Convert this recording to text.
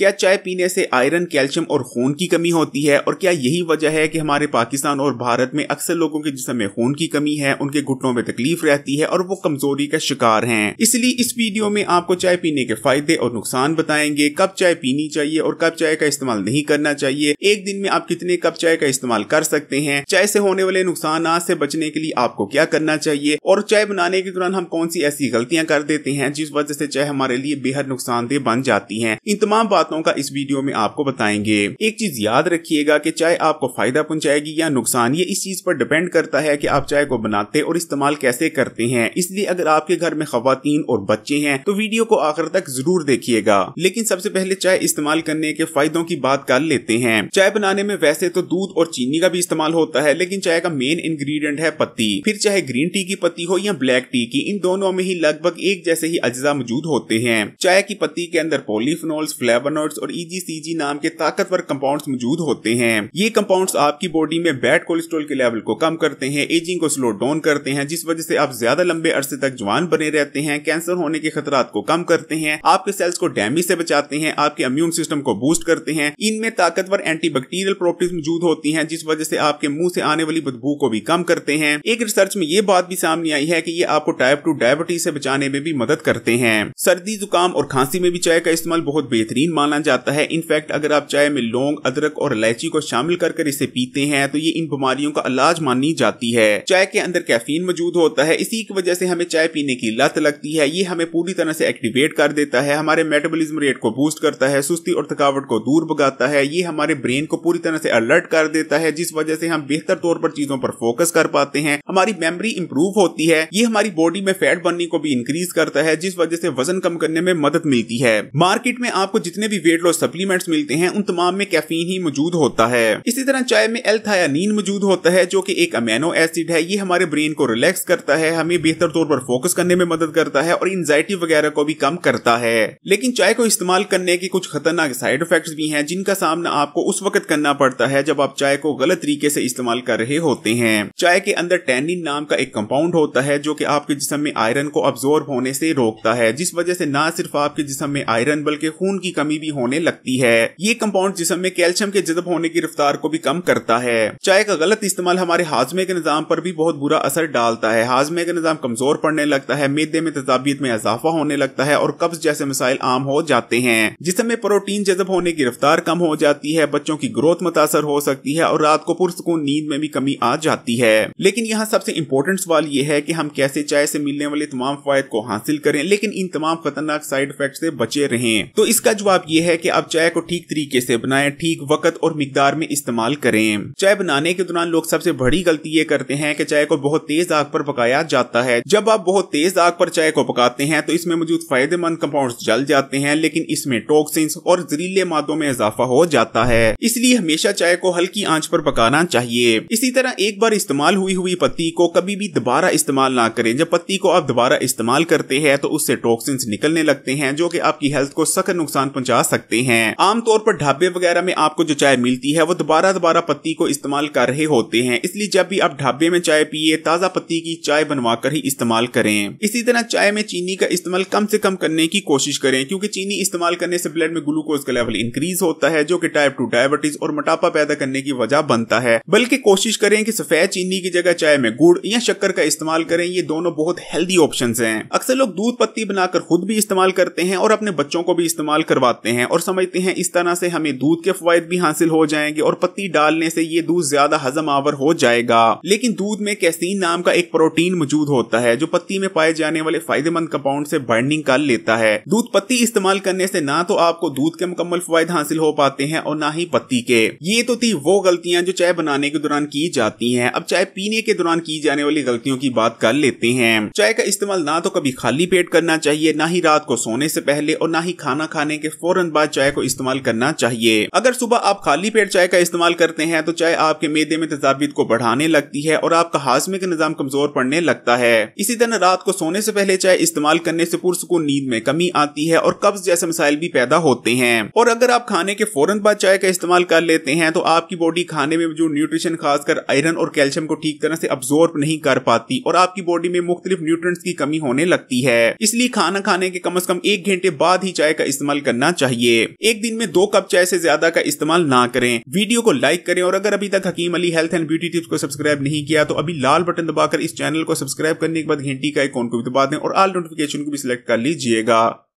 क्या चाय पीने से आयरन, कैल्शियम और खून की कमी होती है, और क्या यही वजह है कि हमारे पाकिस्तान और भारत में अक्सर लोगों के जिस्म में खून की कमी है, उनके घुटनों में तकलीफ रहती है और वो कमजोरी का शिकार हैं। इसलिए इस वीडियो में आपको चाय पीने के फायदे और नुकसान बताएंगे, कब चाय पीनी चाहिए और कब चाय का इस्तेमाल नहीं करना चाहिए, एक दिन में आप कितने कप चाय का इस्तेमाल कर सकते हैं, चाय से होने वाले नुकसान से बचने के लिए आपको क्या करना चाहिए, और चाय बनाने के दौरान हम कौन सी ऐसी गलतियां कर देते हैं जिस वजह से चाय हमारे लिए बेहद नुकसानदेह बन जाती है। इन तमाम बातों का इस वीडियो में आपको बताएंगे। एक चीज याद रखिएगा कि चाय आपको फायदा पहुंचाएगी या नुकसान, ये इस चीज पर डिपेंड करता है कि आप चाय को बनाते और इस्तेमाल कैसे करते हैं। इसलिए अगर आपके घर में खवातीन और बच्चे हैं तो वीडियो को आखिर तक जरूर देखिएगा। लेकिन सबसे पहले चाय इस्तेमाल करने के फायदों की बात कर लेते हैं। चाय बनाने में वैसे तो दूध और चीनी का भी इस्तेमाल होता है, लेकिन चाय का मेन इंग्रेडिएंट है पत्ती। फिर चाहे ग्रीन टी की पत्ती हो या ब्लैक टी की, इन दोनों में ही लगभग एक जैसे ही अज्जा मौजूद होते हैं। चाय की पत्ती के अंदर पॉलीफेनॉल्स, फ्लेवोनॉइड्स और EGCG नाम के ताकतवर कंपाउंड्स मौजूद होते हैं। ये कंपाउंड्स आपकी बॉडी में बैड कोलेस्ट्रॉल के लेवल को कम करते हैं, एजिंग को स्लो डाउन करते हैं, जिस वजह से आप ज्यादा लंबे अरसे तक जवान बने रहते हैं, कैंसर होने के खतरात को कम करते हैं, आपके सेल्स को डैमेज से बचाते हैं, आपके इम्यून सिस्टम को बूस्ट करते हैं। इनमें ताकतवर एंटीबैक्टीरियल प्रॉपर्टीज मौजूद होती हैं, जिस वजह से आपके मुंह से आने वाली बदबू को भी कम करते हैं। एक रिसर्च में ये बात भी सामने आई है कि ये आपको टाइप 2 डायबिटीज से बचाने में भी मदद करते हैं। सर्दी, जुकाम और खांसी में भी चाय का इस्तेमाल बहुत बेहतरीन माना जाता है। इनफैक्ट अगर आप चाय में लौंग, अदरक और इलायची को शामिल कर इसे पीते हैं तो ये इन बीमारियों का इलाज मानी जाती है। चाय के अंदर कैफीन मौजूद होता है, इसी की वजह से हमें चाय पीने की लत लगती है। ये हमें पूरी तरह से एक्टिवेट कर देता है, हमारे मेटाबॉलिज्म रेट को बूस्ट करता है, सुस्ती और थकावट को दूर भगाता है। ये हमारे ब्रेन को पूरी तरह से अलर्ट कर देता है, जिस वजह से हम बेहतर तौर पर चीजों पर फोकस कर पाते हैं। हमारी मेमोरी इंप्रूव होती है। ये हमारी बॉडी में फैट बर्निंग को भी इंक्रीज करता है, जिस वजह से वजन कम करने में मदद मिलती है। मार्केट में आपको जितने भी वेट लॉस सप्लीमेंट्स मिलते हैं उन तमाम में कैफीन ही मौजूद होता है। इसी तरह चाय में एल-थायानीन मौजूद होता है, जो कि एक अमीनो एसिड है। ये हमारे ब्रेन को रिलैक्स करता है, हमें बेहतर तौर पर फोकस करने में मदद करता है और एंजाइटी वगैरह को भी कम करता है। लेकिन चाय को इस्तेमाल करने के कुछ खतरनाक साइड इफेक्ट्स भी हैं, जिनका सामना आपको उस वक्त करना पड़ता है जब आप चाय को गलत तरीके से इस्तेमाल कर रहे होते हैं। चाय के अंदर टैनिन नाम का एक कंपाउंड होता है, जो कि आपके जिस्म में आयरन को अब्सॉर्ब होने से रोकता है, जिस वजह से ना सिर्फ आपके जिस्म में आयरन बल्कि खून की कमी भी होने लगती है। ये कंपाउंड जिस्म में कैल्शियम के जज़ब होने की रफ्तार को भी कम करता है। चाय का गलत इस्तेमाल हमारे हाजमे के निजाम पर भी बहुत बुरा असर डालता है। हाजमे का निजाम कमजोर पड़ने लगता है, मैदे में तेजाबियत में इजाफा होने लगता है और कब्ज जैसे मसाइल आम हो जाते हैं। जिस्म में प्रोटीन जज़ब होने की रफ्तार कम हो जाती है, बच्चों की ग्रोथ मुतासर हो सकती है और रात को पुरसुकून नींद में भी कमी आ जाती है। लेकिन यहाँ सबसे इंपॉर्टेंट सवाल ये है कि हम कैसे चाय से मिलने वाले तमाम फायदे को हासिल करें, लेकिन इन तमाम खतरनाक साइड इफेक्ट से बचे रहें। तो इसका जवाब ये है कि आप चाय को ठीक तरीके से बनाएं, ठीक वक्त और मिकदार में इस्तेमाल करें। चाय बनाने के दौरान लोग सबसे बड़ी गलती ये करते हैं कि चाय को बहुत तेज आग पर पकाया जाता है। जब आप बहुत तेज आग पर चाय को पकाते हैं तो इसमें मौजूद फायदेमंद कंपाउंड्स जल जाते हैं, लेकिन इसमें टॉक्सिन्स और जहरीले मादों में इजाफा हो जाता है। इसलिए हमेशा चाय को हल्की आंच पर पकाना चाहिए। इसी तरह एक बार इस्तेमाल हुई पत्ती को कभी भी दोबारा इस्तेमाल ना करें। जब पत्ती को आप दोबारा इस्तेमाल करते हैं तो उससे टॉक्सिन्स निकलने लगते हैं, जो कि आपकी हेल्थ को सख्त नुकसान पहुंचा सकते हैं। आमतौर पर ढाबे वगैरह में आपको जो चाय मिलती है वो दोबारा पत्ती को इस्तेमाल कर रहे होते हैं, इसलिए जब भी आप ढाबे में चाय पिए ताजा पत्ती की चाय बनवाकर ही इस्तेमाल करें। इसी तरह चाय में चीनी का इस्तेमाल कम से कम करने की कोशिश करें, क्योंकि चीनी इस्तेमाल करने से ब्लड में ग्लूकोज का लेवल इंक्रीज होता है, जो कि टाइप 2 डायबिटीज और मोटापा पैदा करने की वजह बनता है। बल्कि कोशिश करें कि सफेद चीनी की जगह चाय में गुड़ या शक्कर का इस्तेमाल करें। ये दोनों बहुत हेल्दी ऑप्शंस हैं। अक्सर लोग दूध पत्ती बनाकर खुद भी इस्तेमाल करते हैं और अपने बच्चों को भी इस्तेमाल करवाते हैं और समझते हैं इस तरह से हमें दूध के फवायद भी हासिल हो जाएंगे और पत्ती डालने से ये दूध ज्यादा हजम आवर हो जाएगा। लेकिन दूध में कैसीन नाम का एक प्रोटीन मौजूद होता है, जो पत्ती में पाए जाने वाले फायदेमंद कंपाउंड से बाइंडिंग कर लेता है। दूध पत्ती इस्तेमाल करने से ना तो आपको दूध के मुकम्मल फवायद हासिल हो पाते हैं और ना ही पत्ती के। ये तो थी वो गलतियां जो चाय बनाने के दौरान की जाती हैं। अब चाय पीने के दौरान की जाने वाली गलतियों की बात कर लेते हैं। चाय का इस्तेमाल ना तो कभी खाली पेट करना चाहिए, ना ही रात को सोने से पहले और ना ही खाना खाने के फौरन बाद चाय को इस्तेमाल करना चाहिए। अगर सुबह आप खाली पेट चाय का इस्तेमाल करते हैं तो चाय आपके मैदे में तेजाबियत को बढ़ाने लगती है और आपका हाजमे का निजाम कमजोर पड़ने लगता है। इसी तरह रात को सोने से पहले चाय इस्तेमाल करने से पुरसुकून नींद में कमी आती है और कब्ज जैसे मसाइल भी पैदा होते हैं। और अगर आप खाने के फौरन बाद चाय का इस्तेमाल कर लेते हैं तो आपकी बॉडी खाने में मौजूद न्यूट्रिशन खासकर आयरन और कैल्शियम को ठीक तरह से अब्सॉर्ब नहीं कर पाती और आपकी बॉडी में मुख्तलिफ न्यूट्रिएंट्स की कमी होने लगती है। इसलिए खाना खाने के कम से कम 1 घंटे बाद ही चाय का इस्तेमाल करना चाहिए। चाहिए। एक दिन में 2 कप चाय से ज्यादा का इस्तेमाल ना करें। वीडियो को लाइक करें और अगर अभी तक Hakim Ali health and beauty tips को सब्सक्राइब नहीं किया तो अभी लाल बटन दबाकर इस चैनल को सब्सक्राइब करने के बाद घंटी का आइकॉन को भी दबा दें और ऑल नोटिफिकेशन को भी सिलेक्ट कर लीजिएगा।